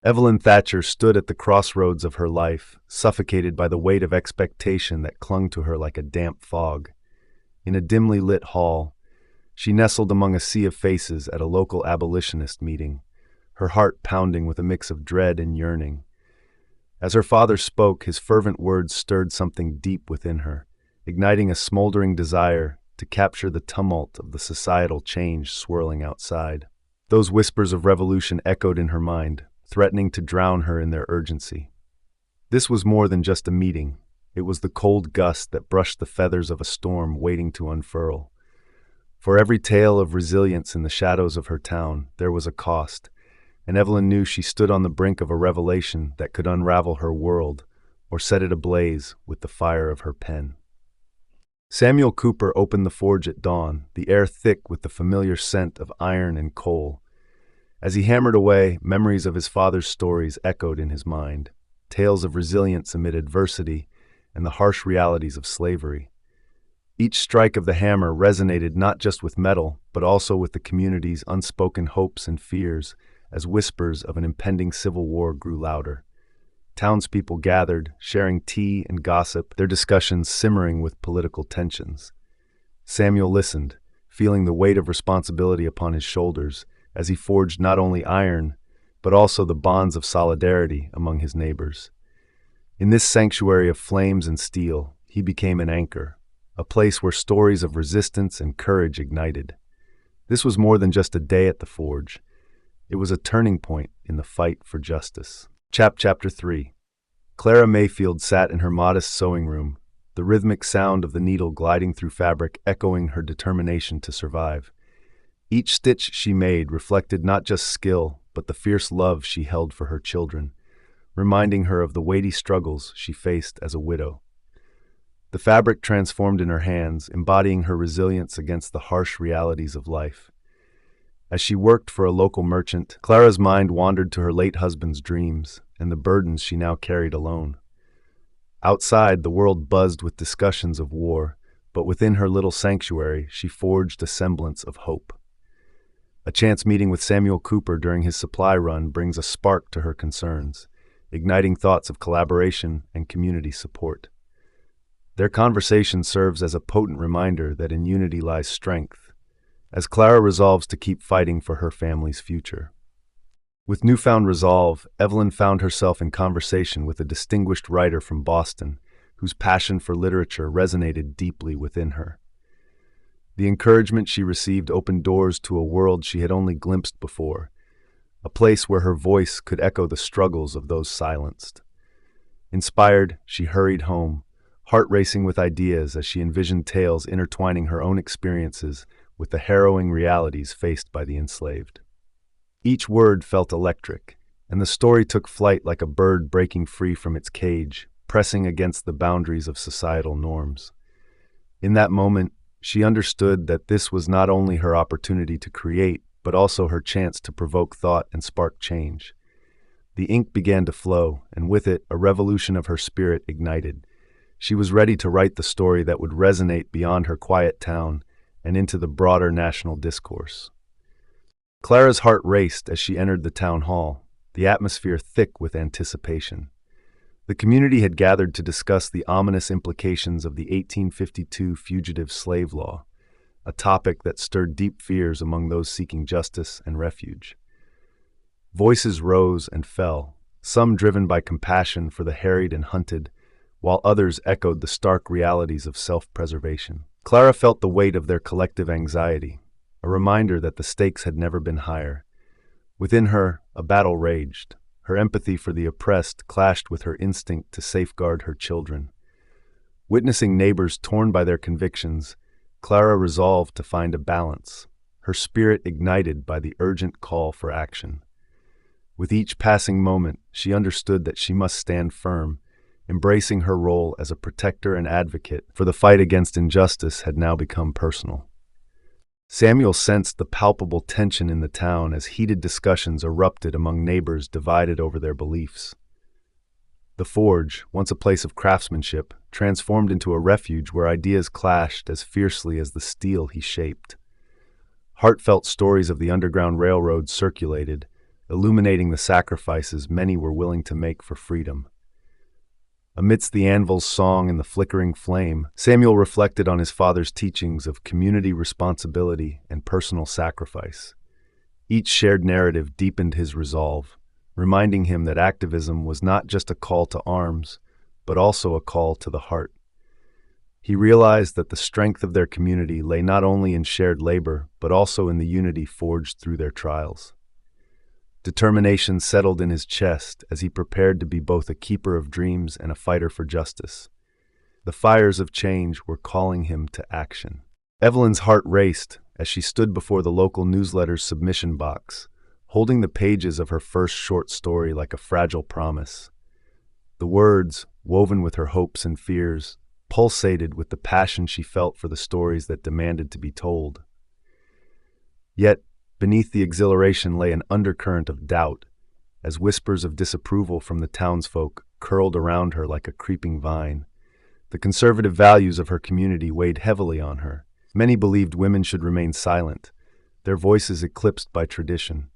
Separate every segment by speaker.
Speaker 1: Evelyn Thatcher stood at the crossroads of her life, suffocated by the weight of expectation that clung to her like a damp fog. In a dimly lit hall, she nestled among a sea of faces at a local abolitionist meeting, her heart pounding with a mix of dread and yearning. As her father spoke, his fervent words stirred something deep within her, igniting a smoldering desire to capture the tumult of the societal change swirling outside. Those whispers of revolution echoed in her mind, threatening to drown her in their urgency. This was more than just a meeting. It was the cold gust that brushed the feathers of a storm waiting to unfurl. For every tale of resilience in the shadows of her town, there was a cost, and Evelyn knew she stood on the brink of a revelation that could unravel her world or set it ablaze with the fire of her pen. Samuel Cooper opened the forge at dawn, the air thick with the familiar scent of iron and coal. As he hammered away, memories of his father's stories echoed in his mind, tales of resilience amid adversity and the harsh realities of slavery. Each strike of the hammer resonated not just with metal, but also with the community's unspoken hopes and fears as whispers of an impending civil war grew louder. Townspeople gathered, sharing tea and gossip, their discussions simmering with political tensions. Samuel listened, feeling the weight of responsibility upon his shoulders, as he forged not only iron, but also the bonds of solidarity among his neighbors. In this sanctuary of flames and steel, he became an anchor, a place where stories of resistance and courage ignited. This was more than just a day at the forge. It was a turning point in the fight for justice. Chapter 3. Clara Mayfield sat in her modest sewing room, the rhythmic sound of the needle gliding through fabric echoing her determination to survive. Each stitch she made reflected not just skill, but the fierce love she held for her children, reminding her of the weighty struggles she faced as a widow. The fabric transformed in her hands, embodying her resilience against the harsh realities of life. As she worked for a local merchant, Clara's mind wandered to her late husband's dreams and the burdens she now carried alone. Outside, the world buzzed with discussions of war, but within her little sanctuary, she forged a semblance of hope. A chance meeting with Samuel Cooper during his supply run brings a spark to her concerns, igniting thoughts of collaboration and community support. Their conversation serves as a potent reminder that in unity lies strength, as Clara resolves to keep fighting for her family's future. With newfound resolve, Evelyn found herself in conversation with a distinguished writer from Boston, whose passion for literature resonated deeply within her. The encouragement she received opened doors to a world she had only glimpsed before, a place where her voice could echo the struggles of those silenced. Inspired, she hurried home, heart racing with ideas as she envisioned tales intertwining her own experiences with the harrowing realities faced by the enslaved. Each word felt electric, and the story took flight like a bird breaking free from its cage, pressing against the boundaries of societal norms. In that moment, she understood that this was not only her opportunity to create, but also her chance to provoke thought and spark change. The ink began to flow, and with it, a revolution of her spirit ignited. She was ready to write the story that would resonate beyond her quiet town and into the broader national discourse. Clara's heart raced as she entered the town hall, the atmosphere thick with anticipation. The community had gathered to discuss the ominous implications of the 1852 Fugitive Slave Law, a topic that stirred deep fears among those seeking justice and refuge. Voices rose and fell, some driven by compassion for the harried and hunted, while others echoed the stark realities of self-preservation. Clara felt the weight of their collective anxiety, a reminder that the stakes had never been higher. Within her, a battle raged. Her empathy for the oppressed clashed with her instinct to safeguard her children. Witnessing neighbors torn by their convictions, Clara resolved to find a balance, her spirit ignited by the urgent call for action. With each passing moment, she understood that she must stand firm, embracing her role as a protector and advocate, for the fight against injustice had now become personal. Samuel sensed the palpable tension in the town as heated discussions erupted among neighbors divided over their beliefs. The forge, once a place of craftsmanship, transformed into a refuge where ideas clashed as fiercely as the steel he shaped. Heartfelt stories of the Underground Railroad circulated, illuminating the sacrifices many were willing to make for freedom. Amidst the anvil's song and the flickering flame, Samuel reflected on his father's teachings of community responsibility and personal sacrifice. Each shared narrative deepened his resolve, reminding him that activism was not just a call to arms, but also a call to the heart. He realized that the strength of their community lay not only in shared labor, but also in the unity forged through their trials. Determination settled in his chest as he prepared to be both a keeper of dreams and a fighter for justice. The fires of change were calling him to action. Evelyn's heart raced as she stood before the local newsletter's submission box, holding the pages of her first short story like a fragile promise. The words, woven with her hopes and fears, pulsated with the passion she felt for the stories that demanded to be told. Yet, beneath the exhilaration lay an undercurrent of doubt, as whispers of disapproval from the townsfolk curled around her like a creeping vine. The conservative values of her community weighed heavily on her. Many believed women should remain silent, their voices eclipsed by tradition.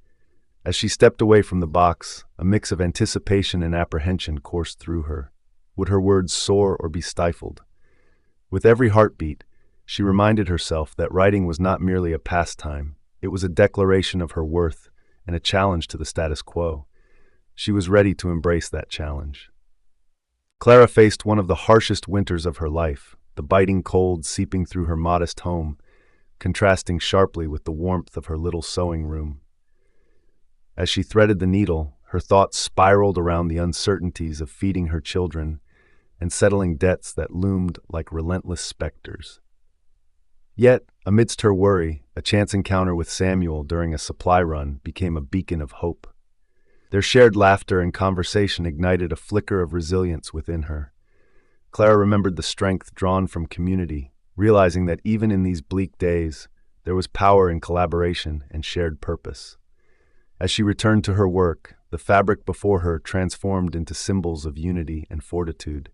Speaker 1: As she stepped away from the box, a mix of anticipation and apprehension coursed through her. Would her words soar or be stifled? With every heartbeat, she reminded herself that writing was not merely a pastime. It was a declaration of her worth and a challenge to the status quo. She was ready to embrace that challenge. Clara faced one of the harshest winters of her life, the biting cold seeping through her modest home, contrasting sharply with the warmth of her little sewing room. As she threaded the needle, her thoughts spiraled around the uncertainties of feeding her children and settling debts that loomed like relentless specters. Yet, amidst her worry, a chance encounter with Samuel during a supply run became a beacon of hope. Their shared laughter and conversation ignited a flicker of resilience within her. Clara remembered the strength drawn from community, realizing that even in these bleak days, there was power in collaboration and shared purpose. As she returned to her work, the fabric before her transformed into symbols of unity and fortitude,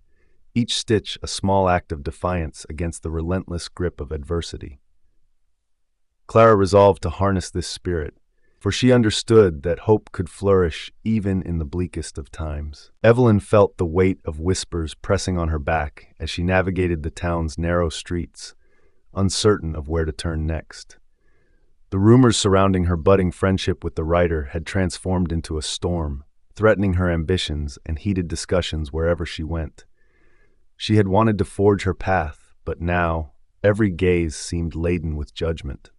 Speaker 1: each stitch a small act of defiance against the relentless grip of adversity. Clara resolved to harness this spirit, for she understood that hope could flourish even in the bleakest of times. Evelyn felt the weight of whispers pressing on her back as she navigated the town's narrow streets, uncertain of where to turn next. The rumors surrounding her budding friendship with the writer had transformed into a storm, threatening her ambitions and heated discussions wherever she went. She had wanted to forge her path, but now every gaze seemed laden with judgment.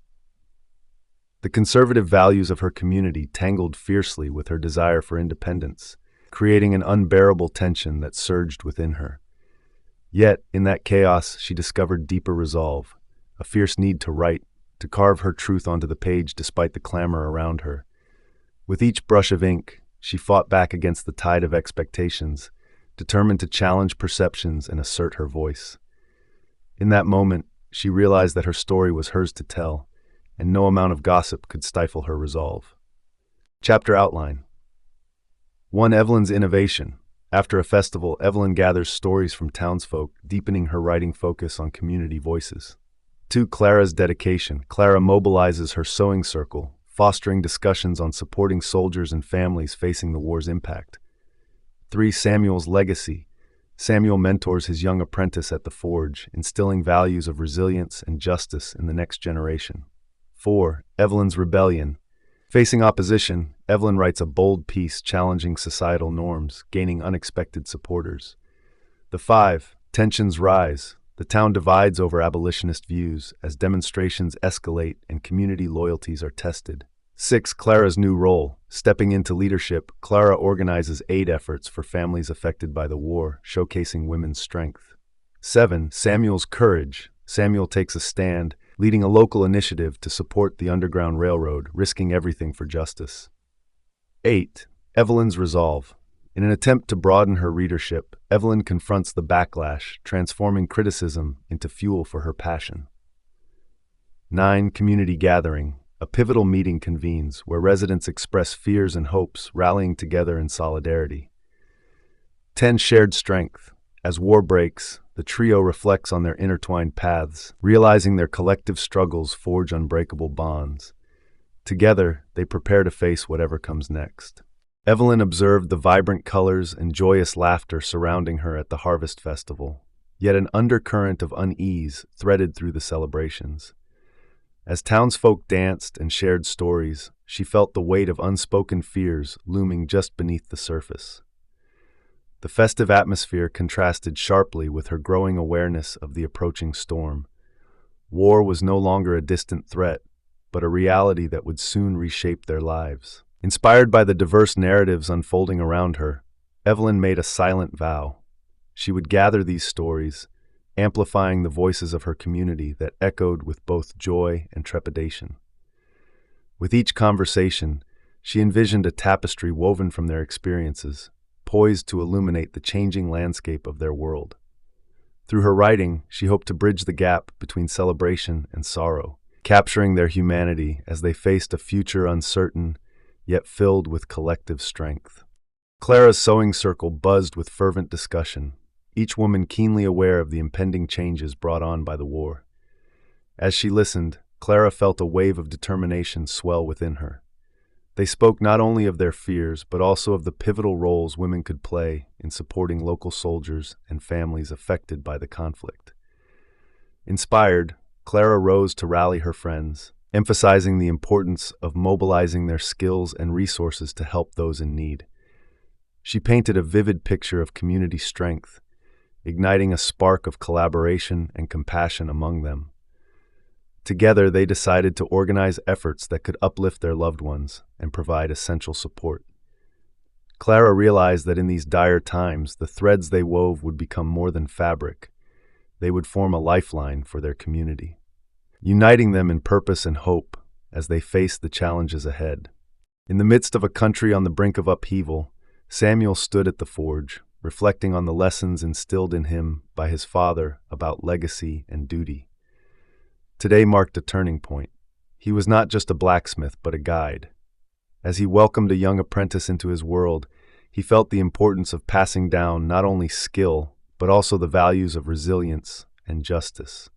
Speaker 1: The conservative values of her community tangled fiercely with her desire for independence, creating an unbearable tension that surged within her. Yet, in that chaos, she discovered deeper resolve, a fierce need to write, to carve her truth onto the page despite the clamor around her. With each brush of ink, she fought back against the tide of expectations, determined to challenge perceptions and assert her voice. In that moment, she realized that her story was hers to tell, and no amount of gossip could stifle her resolve. Chapter outline. 1. Evelyn's innovation. After a festival, Evelyn gathers stories from townsfolk, deepening her writing focus on community voices. 2. Clara's dedication. Clara mobilizes her sewing circle, fostering discussions on supporting soldiers and families facing the war's impact. 3. Samuel's legacy. Samuel mentors his young apprentice at the forge, instilling values of resilience and justice in the next generation. 4. Evelyn's rebellion. Facing opposition, Evelyn writes a bold piece challenging societal norms, gaining unexpected supporters. 5. Tensions rise. The town divides over abolitionist views as demonstrations escalate and community loyalties are tested. 6. Clara's new role. Stepping into leadership, Clara organizes aid efforts for families affected by the war, showcasing women's strength. 7. Samuel's courage. Samuel takes a stand, leading a local initiative to support the Underground Railroad, risking everything for justice. 8. Evelyn's resolve. In an attempt to broaden her readership, Evelyn confronts the backlash, transforming criticism into fuel for her passion. 9. Community gathering. A pivotal meeting convenes where residents express fears and hopes, rallying together in solidarity. 10. Shared strength. As war breaks, the trio reflects on their intertwined paths, realizing their collective struggles forge unbreakable bonds. Together, they prepare to face whatever comes next. Evelyn observed the vibrant colors and joyous laughter surrounding her at the harvest festival, yet an undercurrent of unease threaded through the celebrations. As townsfolk danced and shared stories, she felt the weight of unspoken fears looming just beneath the surface. The festive atmosphere contrasted sharply with her growing awareness of the approaching storm. War was no longer a distant threat, but a reality that would soon reshape their lives. Inspired by the diverse narratives unfolding around her, Evelyn made a silent vow. She would gather these stories, amplifying the voices of her community that echoed with both joy and trepidation. With each conversation, she envisioned a tapestry woven from their experiences, poised to illuminate the changing landscape of their world. Through her writing, she hoped to bridge the gap between celebration and sorrow, capturing their humanity as they faced a future uncertain, yet filled with collective strength. Clara's sewing circle buzzed with fervent discussion, each woman keenly aware of the impending changes brought on by the war. As she listened, Clara felt a wave of determination swell within her. They spoke not only of their fears, but also of the pivotal roles women could play in supporting local soldiers and families affected by the conflict. Inspired, Clara rose to rally her friends, emphasizing the importance of mobilizing their skills and resources to help those in need. She painted a vivid picture of community strength, igniting a spark of collaboration and compassion among them. Together, they decided to organize efforts that could uplift their loved ones and provide essential support. Clara realized that in these dire times, the threads they wove would become more than fabric. They would form a lifeline for their community, uniting them in purpose and hope as they faced the challenges ahead. In the midst of a country on the brink of upheaval, Samuel stood at the forge, reflecting on the lessons instilled in him by his father about legacy and duty. Today marked a turning point. He was not just a blacksmith, but a guide. As he welcomed a young apprentice into his world, he felt the importance of passing down not only skill, but also the values of resilience and justice.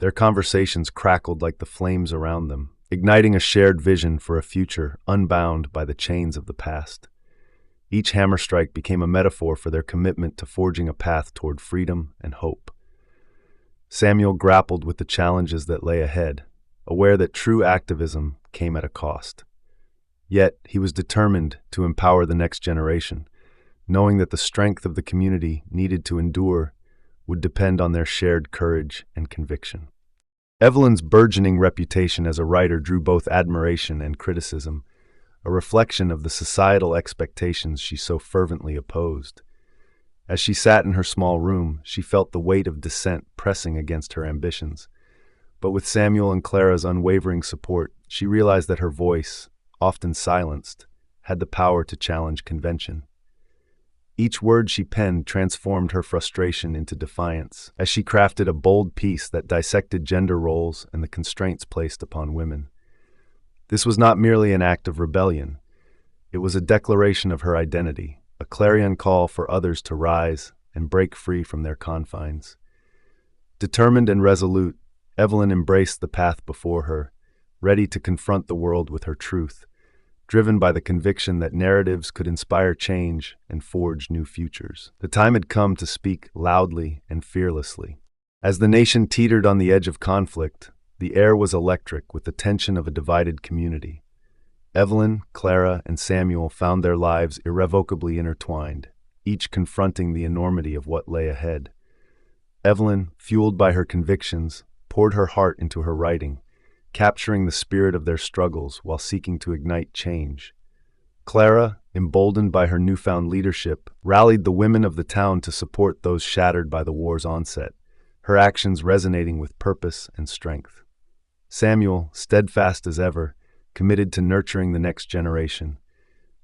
Speaker 1: Their conversations crackled like the flames around them, igniting a shared vision for a future unbound by the chains of the past. Each hammer strike became a metaphor for their commitment to forging a path toward freedom and hope. Samuel grappled with the challenges that lay ahead, aware that true activism came at a cost. Yet, he was determined to empower the next generation, knowing that the strength of the community needed to endure would depend on their shared courage and conviction. Evelyn's burgeoning reputation as a writer drew both admiration and criticism, a reflection of the societal expectations she so fervently opposed. As she sat in her small room, she felt the weight of dissent pressing against her ambitions. But with Samuel and Clara's unwavering support, she realized that her voice, often silenced, had the power to challenge convention. Each word she penned transformed her frustration into defiance, as she crafted a bold piece that dissected gender roles and the constraints placed upon women. This was not merely an act of rebellion. It was a declaration of her identity, a clarion call for others to rise and break free from their confines. Determined and resolute, Evelyn embraced the path before her, ready to confront the world with her truth, driven by the conviction that narratives could inspire change and forge new futures. The time had come to speak loudly and fearlessly. As the nation teetered on the edge of conflict, the air was electric with the tension of a divided community. Evelyn, Clara, and Samuel found their lives irrevocably intertwined, each confronting the enormity of what lay ahead. Evelyn, fueled by her convictions, poured her heart into her writing, capturing the spirit of their struggles while seeking to ignite change. Clara, emboldened by her newfound leadership, rallied the women of the town to support those shattered by the war's onset, her actions resonating with purpose and strength. Samuel, steadfast as ever, committed to nurturing the next generation,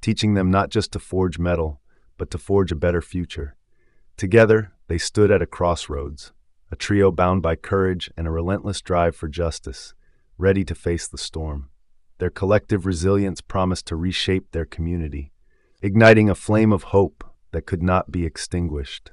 Speaker 1: teaching them not just to forge metal, but to forge a better future. Together, they stood at a crossroads, a trio bound by courage and a relentless drive for justice, ready to face the storm. Their collective resilience promised to reshape their community, igniting a flame of hope that could not be extinguished.